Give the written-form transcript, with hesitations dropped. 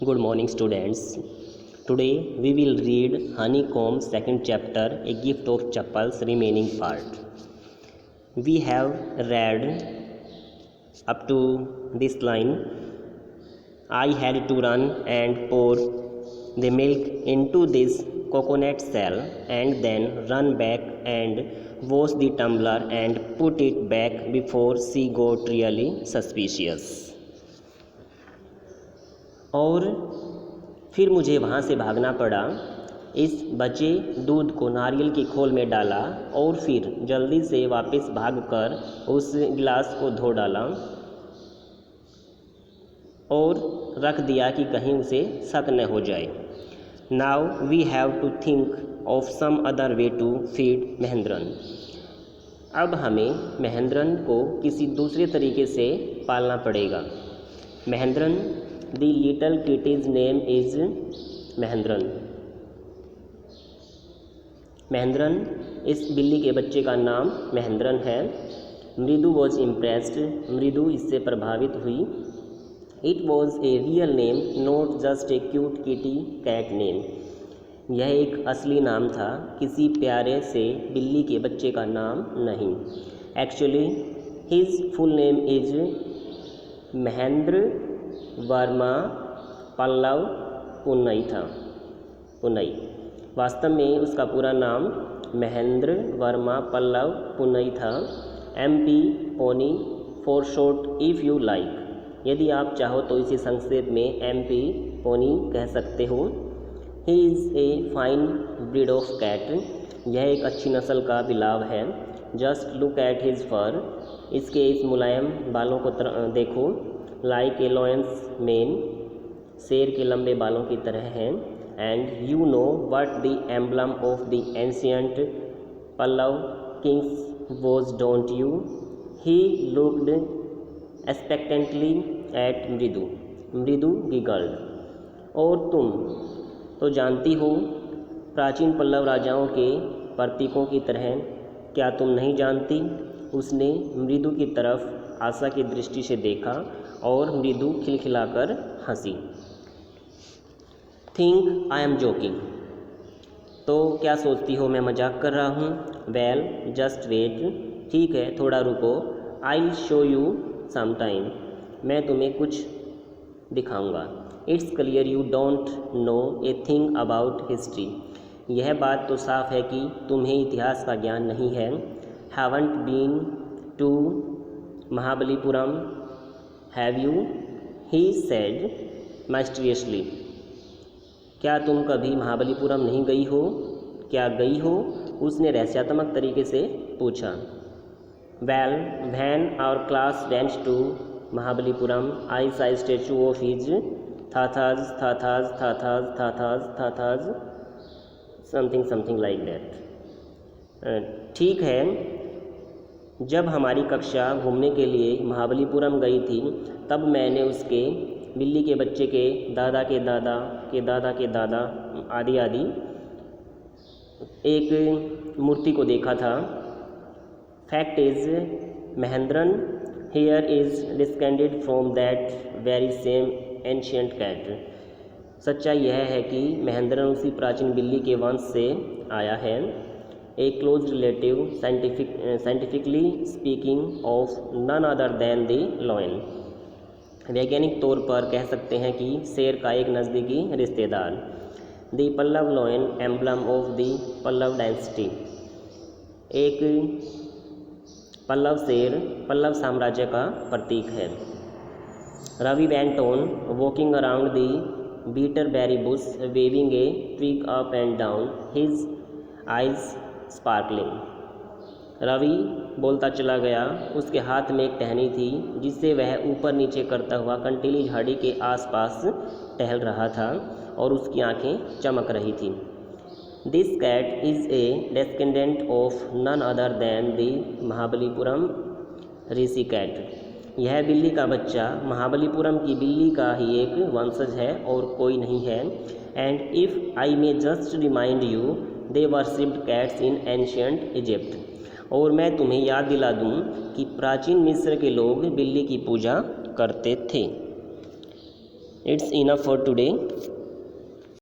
Good morning, students. Today we will read Honeycomb second chapter, A Gift of Chappals, remaining part. We have read up to this line. I had to run and pour the milk into this coconut shell and then run back and wash the tumbler and put it back before she got really suspicious. और फिर मुझे वहाँ से भागना पड़ा। इस बचे दूध को नारियल की खोल में डाला और फिर जल्दी से वापस भागकर उस गिलास को धो डाला और रख दिया कि कहीं उसे शक न हो जाए। Now we have to think of some other way to feed Mahendran. अब हमें महेंद्रन को किसी दूसरे तरीके से पालना पड़ेगा। Mahendran, The little kitty's name is Mahendran. Mahendran, इस बिल्ली के बच्चे का नाम महेंद्रन है। मृदु वॉज इम्प्रेस्ड, मृदु इससे प्रभावित हुई। It was a real name, not just a cute kitty cat name. यह एक असली नाम था, किसी प्यारे से बिल्ली के बच्चे का नाम नहीं। Actually his full name is Mahendra Varma Pallava Poonai था। वास्तव में उसका पूरा नाम महेंद्र वर्मा पल्लव पुनई था। MP Pony for short if you like. यदि आप चाहो तो इसे संक्षेप में MP पोनी कह सकते हो। He is a fine breed of cat. यह एक अच्छी नस्ल का बिलाव है। Just look at his fur. इसके इस मुलायम बालों को देखो। लाइक ए लॉयंस मेन, शेर के लंबे बालों की तरह हैं। And you know what the emblem of the ancient Pallava kings was, don't you? He looked expectantly at Mridu. Mridu giggled. और तुम तो जानती हो प्राचीन पल्लव राजाओं के प्रतीकों की तरह। क्या तुम नहीं जानती? उसने मृदु की तरफ आशा की दृष्टि से देखा और मृदु खिलखिलाकर हंसी। Think I am joking. तो क्या सोचती हो मैं मजाक कर रहा हूँ? Well just wait. ठीक है, थोड़ा रुको। I will show you some time. मैं तुम्हें कुछ दिखाऊंगा। It's clear you don't know a thing about history. यह बात तो साफ है कि तुम्हें इतिहास का ज्ञान नहीं है। Haven't been to Mahabalipuram have you? He said mysteriously. क्या तुम कभी महाबलीपुरम नहीं गई हो? क्या गई हो? उसने रहस्यात्मक तरीके से पूछा। Well when our class went to Mahabalipuram I saw statue of his thatha's something like that. ठीक है, जब हमारी कक्षा घूमने के लिए महाबलीपुरम गई थी तब मैंने उसके बिल्ली के बच्चे के दादा के दादा के दादा के दादा आदि एक मूर्ति को देखा था। Fact is Mahendran here is descended from that very same ancient cat. सच्चाई यह है कि महेंद्रन उसी प्राचीन बिल्ली के वंश से आया है। A close relative, scientifically speaking of none other than the lion. वैज्ञानिक तौर पर कह सकते हैं कि शेर का एक नज़दीकी रिश्तेदार। The Pallava lion emblem of the Pallava dynasty. एक पल्लव शेर पल्लव साम्राज्य का प्रतीक है। Ravi went on walking around the bitterberry bush waving a twig up and down, his eyes sparkling. Ravi बोलता चला गया। उसके हाथ में एक टहनी थी जिससे वह ऊपर नीचे करता हुआ कंटीली झाड़ी के आसपास टहल रहा था और उसकी आंखें चमक रही थी। This cat is a descendant of none other than the Mahabalipuram rishi cat. यह बिल्ली का बच्चा महाबलीपुरम की बिल्ली का ही एक वंशज है और कोई नहीं है। And if I may just remind you, they worshipped cats in ancient Egypt. और मैं तुम्हें याद दिला दूं कि प्राचीन मिस्र के लोग बिल्ली की पूजा करते थे। It's enough for today.